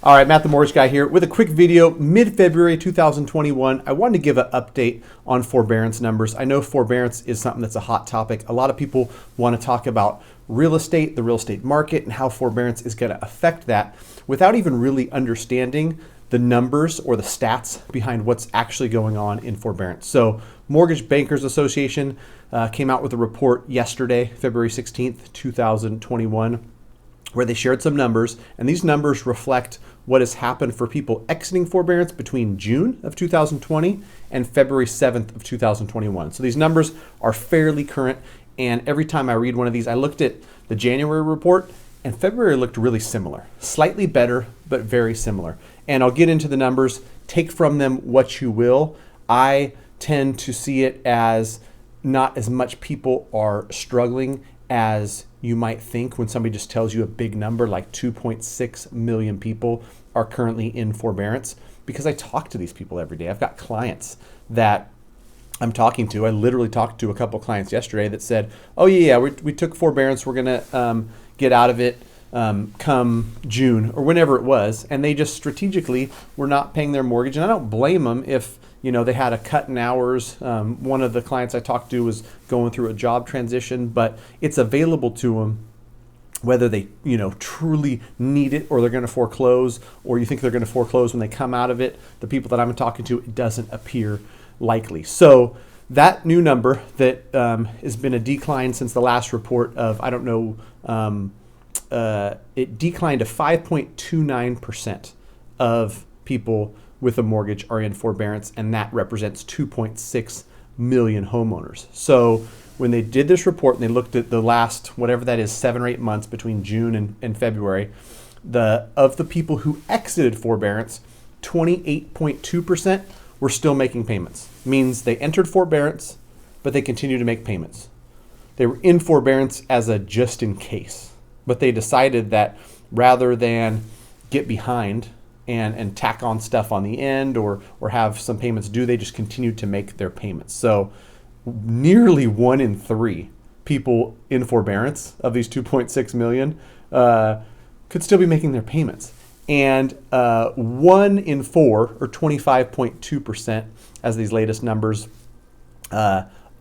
All right, Matt the Mortgage Guy here with a quick video. Mid-February 2021, I wanted to give an update on forbearance numbers. I know forbearance is something that's a hot topic. A lot of people want to talk about real estate, the real estate market, and how forbearance is going to affect that without even really understanding the numbers or the stats behind what's actually going on in forbearance. So Mortgage Bankers Association came out with a report yesterday, February 16th, 2021, where they shared some numbers, and these numbers reflect what has happened for people exiting forbearance between June of 2020 and February 7th of 2021. So these numbers are fairly current, and every time I read one of these, I looked at the January report, and February looked really similar. Slightly better, but very similar. And I'll get into the numbers, take from them what you will. I tend to see it as not as much people are struggling as you might think when somebody just tells you a big number like 2.6 million people are currently in forbearance, because I talk to these people every day. I've got clients that I'm talking to. I literally talked to a couple clients yesterday that said, oh yeah, we took forbearance, we're gonna get out of it come June or whenever it was, and they just strategically were not paying their mortgage. And I don't blame them if they had a cut in hours. One of the clients I talked to was going through a job transition, but it's available to them whether they truly need it or they're going to foreclose, or you think they're going to foreclose when they come out of it. The people that I'm talking to, it doesn't appear likely. So that new number that has been a decline since the last report of, I don't know, it declined to 5.29% of people with a mortgage are in forbearance, and that represents 2.6 million homeowners. So when they did this report and they looked at the last, whatever that is, 7 or 8 months between June and February, of the people who exited forbearance, 28.2% were still making payments. Means they entered forbearance, but they continued to make payments. They were in forbearance as a just in case, but they decided that rather than get behind and tack on stuff on the end or have some payments due, they just continued to make their payments. So nearly 1 in 3 people in forbearance of these 2.6 million could still be making their payments. And 1 in 4, or 25.2%, as these latest numbers,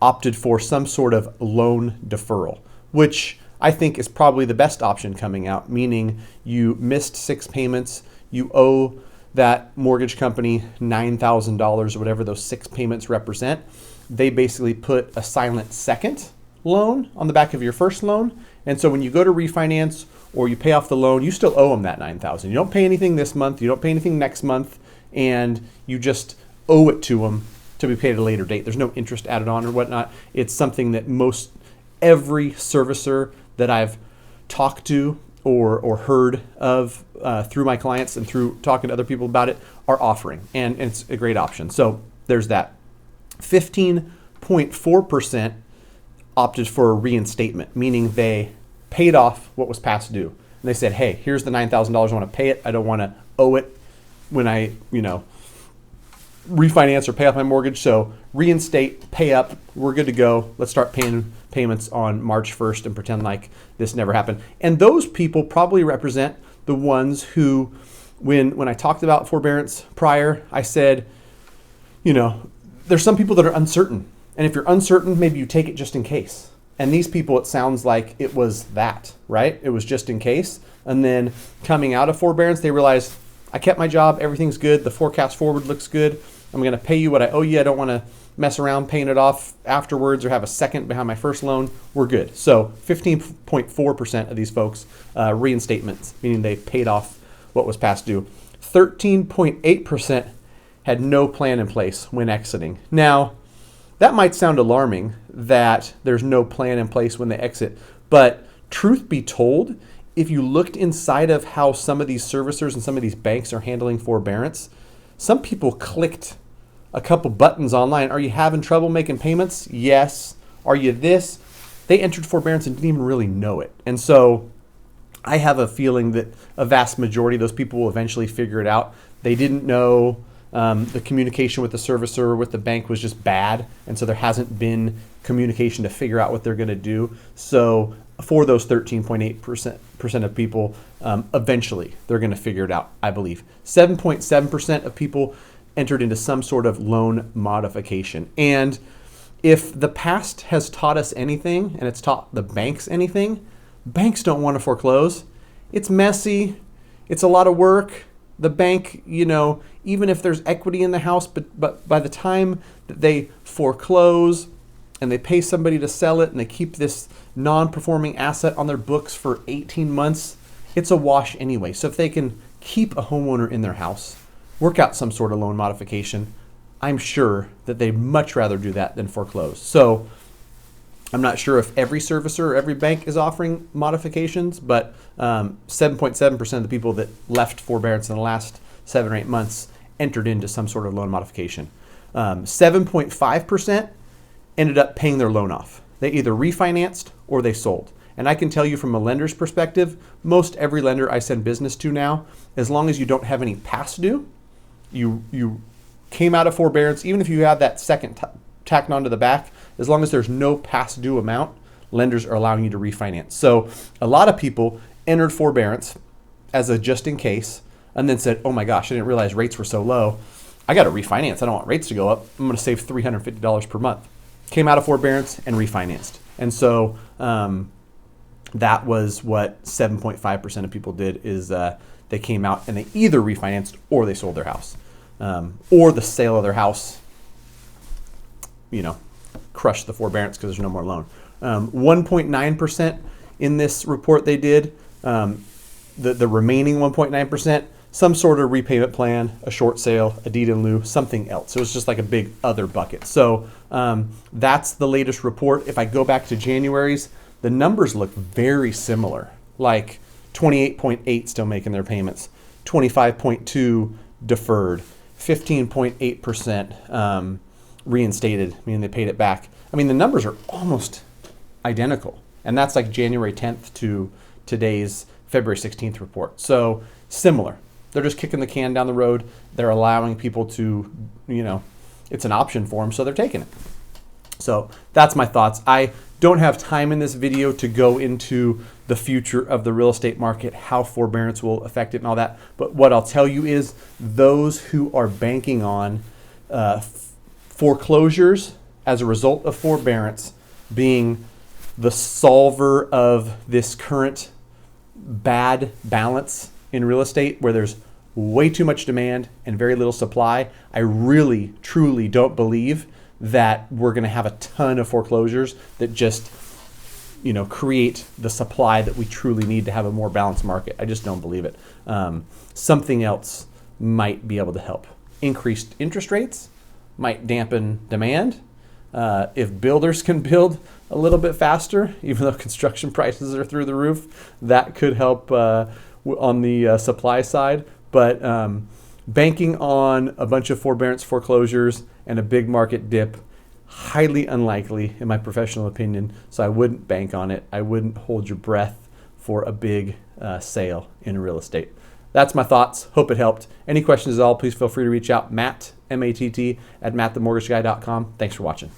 opted for some sort of loan deferral, which I think is probably the best option coming out, meaning you missed 6 payments, you owe that mortgage company $9,000 or whatever those 6 payments represent. They basically put a silent second loan on the back of your first loan. And so when you go to refinance or you pay off the loan, you still owe them that $9,000. You don't pay anything this month, you don't pay anything next month, and you just owe it to them to be paid at a later date. There's no interest added on or whatnot. It's something that every servicer that I've talked to or heard of through my clients and through talking to other people about it are offering, and it's a great option. So there's that. 15.4% opted for a reinstatement, meaning they paid off what was past due. And they said, hey, here's the $9,000, I want to pay it. I don't want to owe it when I, refinance or pay off my mortgage. So reinstate, pay up, we're good to go. Let's start paying payments on March 1st and pretend like this never happened. And those people probably represent the ones who, when I talked about forbearance prior, I said, there's some people that are uncertain. And if you're uncertain, maybe you take it just in case. And these people, it sounds like it was that, right? It was just in case. And then coming out of forbearance, they realized, I kept my job, everything's good, the forecast forward looks good, I'm going to pay you what I owe you, I don't want to mess around paying it off afterwards or have a second behind my first loan, we're good. So 15.4% of these folks reinstatements, meaning they paid off what was past due. 13.8% had no plan in place when exiting. Now, that might sound alarming that there's no plan in place when they exit, but truth be told, if you looked inside of how some of these servicers and some of these banks are handling forbearance, some people clicked a couple buttons online. Are you having trouble making payments? Yes. Are you this? They entered forbearance and didn't even really know it. And so I have a feeling that a vast majority of those people will eventually figure it out. They didn't know. The communication with the servicer or with the bank was just bad. And so there hasn't been communication to figure out what they're going to do. So for those 13.8% of people, eventually they're going to figure it out, I believe. 7.7% of people entered into some sort of loan modification. And if the past has taught us anything, and it's taught the banks anything, banks don't want to foreclose. It's messy. It's a lot of work. The bank, even if there's equity in the house, but by the time that they foreclose and they pay somebody to sell it and they keep this non-performing asset on their books for 18 months, it's a wash anyway. So if they can keep a homeowner in their house, work out some sort of loan modification, I'm sure that they'd much rather do that than foreclose. So I'm not sure if every servicer or every bank is offering modifications, but 7.7% of the people that left forbearance in the last 7 or 8 months entered into some sort of loan modification. 7.5% ended up paying their loan off. They either refinanced or they sold. And I can tell you from a lender's perspective, most every lender I send business to now, as long as you don't have any past due, you came out of forbearance, even if you have that second tacked onto the back, as long as there's no past due amount, lenders are allowing you to refinance. So a lot of people entered forbearance as a just in case and then said, oh my gosh, I didn't realize rates were so low. I got to refinance. I don't want rates to go up. I'm going to save $350 per month. Came out of forbearance and refinanced. And so that was what 7.5% of people did, is they came out and they either refinanced or they sold their house. Or the sale of their house, crushed the forbearance because there's no more loan. 1.9% in this report they did. The remaining 1.9%, some sort of repayment plan, a short sale, a deed in lieu, something else. So it's just like a big other bucket. So that's the latest report. If I go back to January's, the numbers look very similar. Like 28.8 still making their payments, 25.2 deferred, 15.8% reinstated, meaning they paid it back. I mean, the numbers are almost identical. And that's like January 10th to today's February 16th report. So similar. They're just kicking the can down the road. They're allowing people to, it's an option for them, so they're taking it. So that's my thoughts. I don't have time in this video to go into the future of the real estate market, how forbearance will affect it and all that. But what I'll tell you is those who are banking on foreclosures as a result of forbearance being the solver of this current bad balance in real estate where there's way too much demand and very little supply, I really, truly don't believe that we're going to have a ton of foreclosures that just, create the supply that we truly need to have a more balanced market. I just don't believe it. Something else might be able to help. Increased interest rates might dampen demand. If builders can build a little bit faster, even though construction prices are through the roof, that could help on the supply side. But banking on a bunch of forbearance foreclosures and a big market dip, highly unlikely in my professional opinion. So I wouldn't bank on it. I wouldn't hold your breath for a big sale in real estate. That's my thoughts. Hope it helped. Any questions at all, please feel free to reach out. Matt, M-A-T-T, at mattthemortgageguy.com. Thanks for watching.